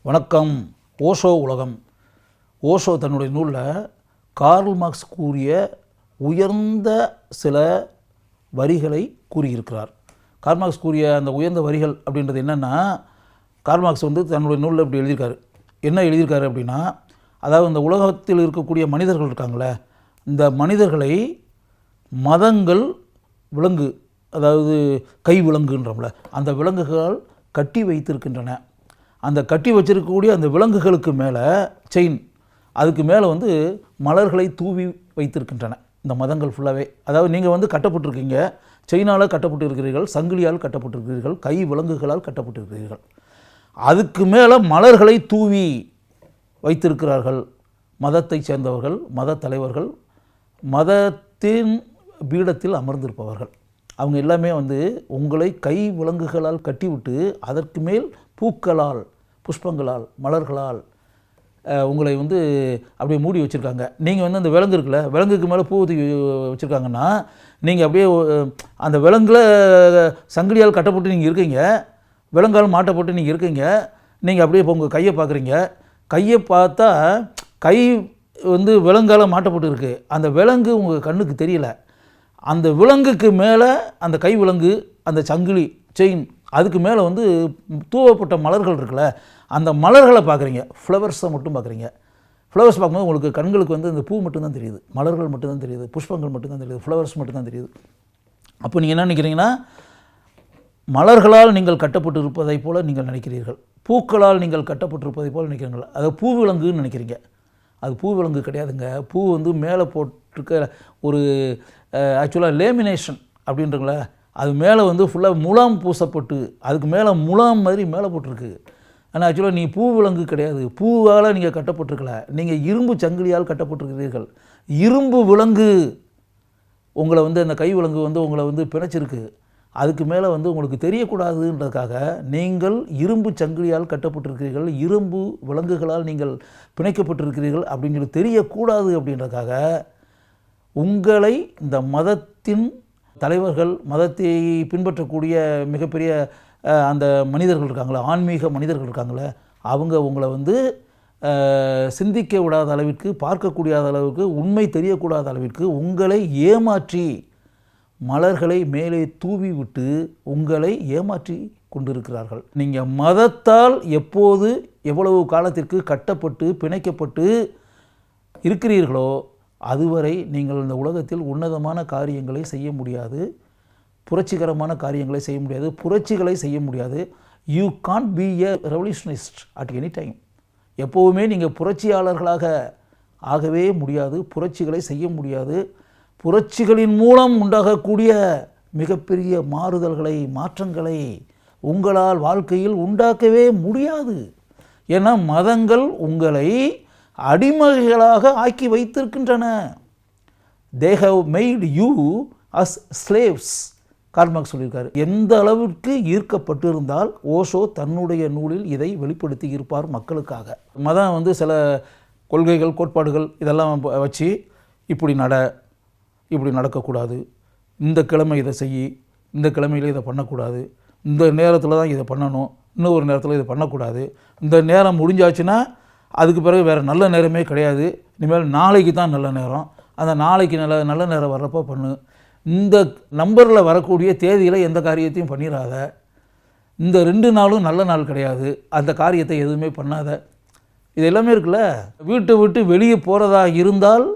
வணக்கம். ஓஷோ உலகம். ஓஷோ தன்னுடைய நூலில் கார்ல் மார்க்ஸ் கூறிய உயர்ந்த சில வரிகளை கூறியிருக்கிறார். கார்ல் மார்க்ஸ் கூறிய அந்த உயர்ந்த வரிகள் அப்படின்றது என்னென்னா, கார்ல் மார்க்ஸ் தன்னுடைய நூலில் இப்படி எழுதியிருக்காரு. என்ன எழுதியிருக்காரு அப்படின்னா, அதாவது இந்த உலகத்தில் இருக்கக்கூடிய மனிதர்கள் இருக்காங்களே, இந்த மனிதர்களை மதங்கள் விலங்கு, அதாவது கை விலங்குன்றோம்ல, அந்த விலங்குகள் கட்டி வைத்திருக்கின்றன. அந்த கட்டி வச்சிருக்கக்கூடிய அந்த விலங்குகளுக்கு மேலே செயின், அதுக்கு மேலே மலர்களை தூவி வைத்திருக்கின்றன இந்த மதங்கள் ஃபுல்லாகவே. அதாவது நீங்கள் கட்டப்பட்டிருக்கீங்க, செயினால் கட்டப்பட்டு இருக்கிறீர்கள், சங்கிலியால் கட்டப்பட்டிருக்கிறீர்கள், கை விலங்குகளால் கட்டப்பட்டிருக்கிறீர்கள். அதுக்கு மேலே மலர்களை தூவி வைத்திருக்கிறார்கள் மதத்தை சேர்ந்தவர்கள், மத தலைவர்கள், மதத்தின் பீடத்தில் அமர்ந்திருப்பவர்கள். அவங்க எல்லாமே உங்களை கை விலங்குகளால் கட்டிவிட்டு அதற்கு மேல் பூக்களால், புஷ்பங்களால், மலர்களால் உங்களை அப்படியே மூடி வச்சுருக்காங்க. நீங்கள் அந்த விலங்கு இருக்குல்ல, விலங்குக்கு மேலே பூ ஊற்றி வச்சுருக்காங்கன்னா, நீங்கள் அப்படியே அந்த விலங்குல சங்கிலியால் கட்டப்பட்டு நீங்கள் இருக்கீங்க, விலங்கால் மாட்டப்பட்டு நீங்கள் இருக்கீங்க. நீங்கள் அப்படியே இப்போ உங்கள் கையை பார்க்குறீங்க, கையை பார்த்தா கை விலங்கால் மாட்டப்பட்டு இருக்குது. அந்த விலங்கு உங்கள் கண்ணுக்கு தெரியல. அந்த விலங்குக்கு மேலே அந்த கை விலங்கு, அந்த சங்கிலி, செயின், அதுக்கு மேலே தூவப்பட்ட மலர்கள் இருக்குல்ல, அந்த மலர்களை பார்க்குறீங்க. ஃப்ளவர்ஸை மட்டும் பார்க்குறீங்க. ஃப்ளவர்ஸ் பார்க்கும்போது உங்களுக்கு கண்களுக்கு இந்த பூ மட்டும்தான் தெரியுது, மலர்கள் மட்டும்தான் தெரியுது, புஷ்பங்கள் மட்டும்தான் தெரியுது, ஃப்ளவர்ஸ் மட்டும்தான் தெரியுது. அப்போ நீங்கள் என்ன நினைக்கிறீங்கன்னா, மலர்களால் நீங்கள் கட்டப்பட்டு இருப்பதை போல் நீங்கள் நினைக்கிறீர்கள், பூக்களால் நீங்கள் கட்டப்பட்டிருப்பதை போல் நினைக்கிறீர்கள். அதை பூவிலங்குன்னு நினைக்கிறீங்க. அது பூவிலங்கு கிடையாதுங்க. பூ மேலே போட்டிருக்க ஒரு ஆக்சுவலாக லேமினேஷன் அப்படின்றங்கள, அது மேலே ஃபுல்லாக முலாம் பூசப்பட்டு அதுக்கு மேலே முலாம் மாதிரி மேலே போட்டிருக்கு. ஆனால் ஆக்சுவலாக நீ பூ விலங்கு கிடையாது, பூவால் நீங்கள் கட்டப்பட்டிருக்கல, நீங்கள் இரும்பு சங்கிலியால் கட்டப்பட்டிருக்கிறீர்கள். இரும்பு விலங்கு உங்களை அந்த கை விலங்கு உங்களை பிணைச்சிருக்கு. அதுக்கு மேலே உங்களுக்கு தெரியக்கூடாதுன்றதுக்காக நீங்கள் இரும்பு சங்கிலியால் கட்டப்பட்டிருக்கிறீர்கள், இரும்பு விலங்குகளால் நீங்கள் பிணைக்கப்பட்டிருக்கிறீர்கள் அப்படின்னு சொல்லி தெரியக்கூடாது அப்படின்றதுக்காக உங்களை இந்த மதத்தின் தலைவர்கள், மதத்தை பின்பற்றக்கூடிய மிகப்பெரிய அந்த மனிதர்கள் இருக்காங்களே, ஆன்மீக மனிதர்கள் இருக்காங்களே, அவங்க உங்களை சிந்திக்க விடாத அளவிற்கு, பார்க்கக்கூடாத அளவுக்கு, உண்மை தெரியக்கூடாத அளவிற்கு உங்களை ஏமாற்றி மலர்களை மேலே தூவி விட்டு உங்களை ஏமாற்றி கொண்டிருக்கிறார்கள். நீங்கள் மதத்தால் எப்போது எவ்வளவு காலத்திற்கு கட்டப்பட்டு பிணைக்கப்பட்டு இருக்கிறீர்களோ அதுவரை நீங்கள் இந்த உலகத்தில் உன்னதமான காரியங்களை செய்ய முடியாது, புரட்சிகரமான காரியங்களை செய்ய முடியாது, புரட்சிகளை செய்ய முடியாது. You can't be a revolutionist at any time. எப்போவுமே நீங்கள் புரட்சியாளர்களாக ஆகவே முடியாது, புரட்சிகளை செய்ய முடியாது. புரட்சிகளின் மூலம் உண்டாகக்கூடிய மிகப்பெரிய மாறுதல்களை, மாற்றங்களை உங்களால் வாழ்க்கையில் உண்டாக்கவே முடியாது. ஏன்னா மதங்கள் உங்களை அடிமைகளாக ஆக்கி வைத்திருக்கின்றன. they have made you as slaves. Karl Marx சொல்லியிருக்காரு. எந்த அளவிற்கு ஈர்க்கப்பட்டிருந்தால் ஓஷோ தன்னுடைய நூலில் இதை வெளிப்படுத்தி இருப்பார் மக்களுக்காக. மதம் சில கொள்கைகள், கோட்பாடுகள் இதெல்லாம் வச்சு இப்படி இப்படி நடக்கக்கூடாது, இந்த கிழமை இதை செய்யி, இந்த கிழமையில் இதை பண்ணக்கூடாது, இந்த நேரத்தில் தான் இதை பண்ணணும், இன்னொரு நேரத்தில் இதை பண்ணக்கூடாது, இந்த நேரம் முடிஞ்சாச்சுன்னா அதுக்கு பிறகு வேறு நல்ல நேரமே கிடையாது, இனிமேல் நாளைக்கு தான் நல்ல நேரம், அந்த நாளைக்கு நல்ல நேரம் வர்றப்போ பண்ணு, இந்த நம்பரில் வரக்கூடிய தேதியில் எந்த காரியத்தையும் பண்ணிடாத, இந்த 2 நாளும் நல்ல நாள் கிடையாது, அந்த காரியத்தை எதுவுமே பண்ணாத, இது எல்லாமே இருக்குல்ல. வீட்டை விட்டு வெளியே போகிறதா இருந்தால்,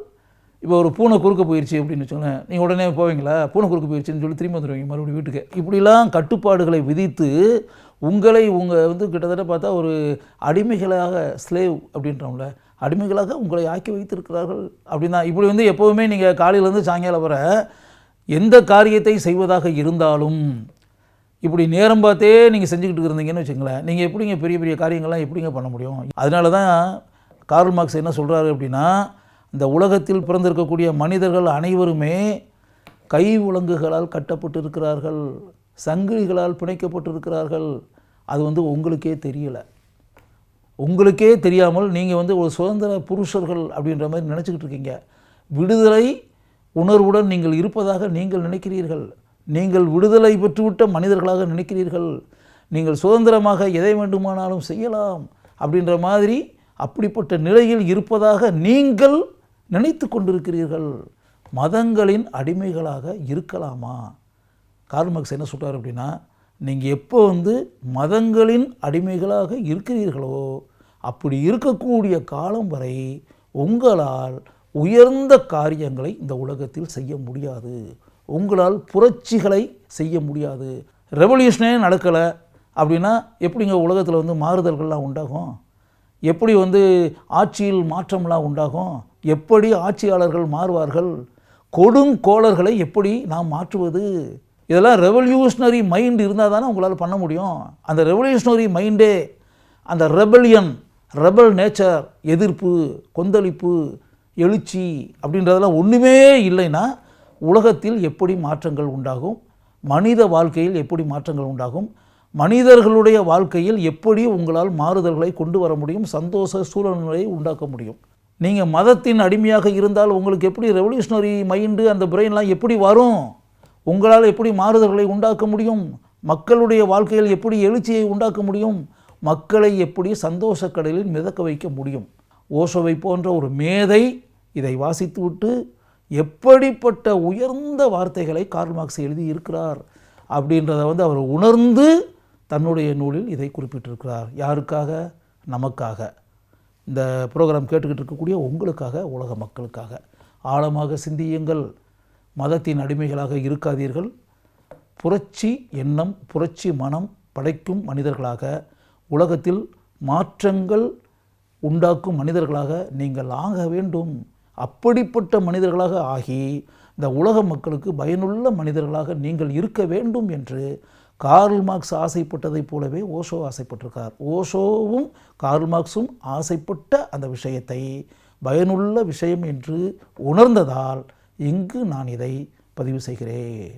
இப்போ ஒரு பூனை குறுக்க போயிடுச்சு அப்படின்னு வச்சுக்கோங்களேன், நீங்கள் உடனே போவீங்களா? பூனை குறுக்க போயிடுச்சுன்னு சொல்லி திரும்ப வந்துடுவீங்க மறுபடியும் வீட்டுக்கு. இப்படிலாம் கட்டுப்பாடுகளை விதித்து உங்களை கிட்டத்தட்ட பார்த்தா ஒரு அடிமைகளாக, ஸ்லேவ் அப்படின்றோம்ல, அடிமைகளாக உங்களை ஆக்கி வைத்திருக்கிறார்கள் அப்படின்னா. இப்படி எப்போவுமே நீங்கள் காலையிலேருந்து சாயங்காலம் வர எந்த காரியத்தை செய்வதாக இருந்தாலும் இப்படி நேரம் பார்த்தே நீங்கள் செஞ்சுக்கிட்டு இருந்தீங்கன்னு வச்சுங்களேன், நீங்கள் எப்படிங்க பெரிய பெரிய காரியங்கள்லாம் எப்படிங்க பண்ண முடியும்? அதனால தான் கார்ல் மார்க்ஸ் என்ன சொல்கிறாரு அப்படின்னா, இந்த உலகத்தில் பிறந்திருக்கக்கூடிய மனிதர்கள் அனைவருமே கை விலங்குகளால் கட்டப்பட்டு இருக்கிறார்கள், சங்கிலிகளால் பிணைக்கப்பட்டிருக்கிறார்கள். அது உங்களுக்கே தெரியலை. உங்களுக்கே தெரியாமல் நீங்கள் ஒரு சுதந்திர புருஷர்கள் அப்படின்ற மாதிரி நினச்சிக்கிட்டு இருக்கீங்க. விடுதலை உணர்வுடன் நீங்கள் இருப்பதாக நீங்கள் நினைக்கிறீர்கள். நீங்கள் விடுதலை பெற்றுவிட்ட மனிதர்களாக நினைக்கிறீர்கள். நீங்கள் சுதந்திரமாக எதை வேண்டுமானாலும் செய்யலாம் அப்படின்ற மாதிரி அப்படிப்பட்ட நிலையில் இருப்பதாக நீங்கள் நினைத்து கொண்டிருக்கிறீர்கள். மதங்களின் அடிமைகளாக இருக்கலாமா? கார்ல் மார்க்ஸ் என்ன சொல்கிறார் அப்படின்னா, நீங்கள் எப்போ மதங்களின் அடிமைகளாக இருக்கிறீர்களோ அப்படி இருக்கக்கூடிய காலம் வரை உங்களால் உயர்ந்த காரியங்களை இந்த உலகத்தில் செய்ய முடியாது. உங்களால் புரட்சிகளை செய்ய முடியாது. ரெவல்யூஷனே நடக்கலை அப்படின்னா எப்படிங்க உலகத்தில் மாறுதல்கள்லாம் உண்டாகும்? எப்படி ஆட்சியில் மாற்றம்லாம் உண்டாகும்? எப்படி ஆட்சியாளர்கள் மாறுவார்கள்? கொடுங்கோளர்களை எப்படி நாம் மாற்றுவது? இதெல்லாம் ரெவல்யூஷனரி மைண்ட் இருந்தால் தானே உங்களால் பண்ண முடியும். அந்த ரெவல்யூஷனரி மைண்டே, அந்த ரெபல் நேச்சர், எதிர்ப்பு, கொந்தளிப்பு, எழுச்சி அப்படின்றதெல்லாம் ஒன்றுமே இல்லைன்னா உலகத்தில் எப்படி மாற்றங்கள் உண்டாகும்? மனித வாழ்க்கையில் எப்படி மாற்றங்கள் உண்டாகும்? மனிதர்களுடைய வாழ்க்கையில் எப்படி உங்களால் மாறுதல்களை கொண்டு வர முடியும்? சந்தோஷ சூழ்நிலையை உண்டாக்க முடியும்? நீங்கள் மதத்தின் அடிமையாக இருந்தால் உங்களுக்கு எப்படி ரெவல்யூஷனரி மைண்டு, அந்த பிரெயின்லாம் எப்படி வரும்? உங்களால் எப்படி மாறுதல்களை உண்டாக்க முடியும்? மக்களுடைய வாழ்க்கையில் எப்படி எழுச்சியை உண்டாக்க முடியும்? மக்களை எப்படி சந்தோஷ கடலில் மிதக்க வைக்க முடியும்? ஓஷோவை போன்ற ஒரு மேதை இதை வாசித்துவிட்டு எப்படிப்பட்ட உயர்ந்த வார்த்தைகளை கார்ல் மார்க்ஸ் எழுதியிருக்கிறார் அப்படின்றத அவர் உணர்ந்து தன்னுடைய நூலில் இதை குறிப்பிட்டிருக்கிறார். யாருக்காக? நமக்காக, இந்த ப்ரோக்ராம் கேட்டுக்கிட்டு இருக்கக்கூடிய உங்களுக்காக, உலக மக்களுக்காக. ஆழமாக சிந்தியுங்கள். மதத்தின் அடிமைகளாக இருக்காதீர்கள். புரட்சி எண்ணம், புரட்சி மனம் படைக்கும் மனிதர்களாக, உலகத்தில் மாற்றங்கள் உண்டாக்கும் மனிதர்களாக நீங்கள் ஆக வேண்டும். அப்படிப்பட்ட மனிதர்களாக ஆகி இந்த உலக மக்களுக்கு பயனுள்ள மனிதர்களாக நீங்கள் இருக்க வேண்டும் என்று கார்ல் மார்க்ஸ் ஆசைப்பட்டதைப் போலவே ஓஷோ ஆசைப்பட்டிருக்கார். ஓஷோவும் கார்ல் மார்க்ஸும் ஆசைப்பட்ட அந்த விஷயத்தை பயனுள்ள விஷயம் என்று உணர்ந்ததால் இங்கு நான் இதை பதிவு செய்கிறேன்.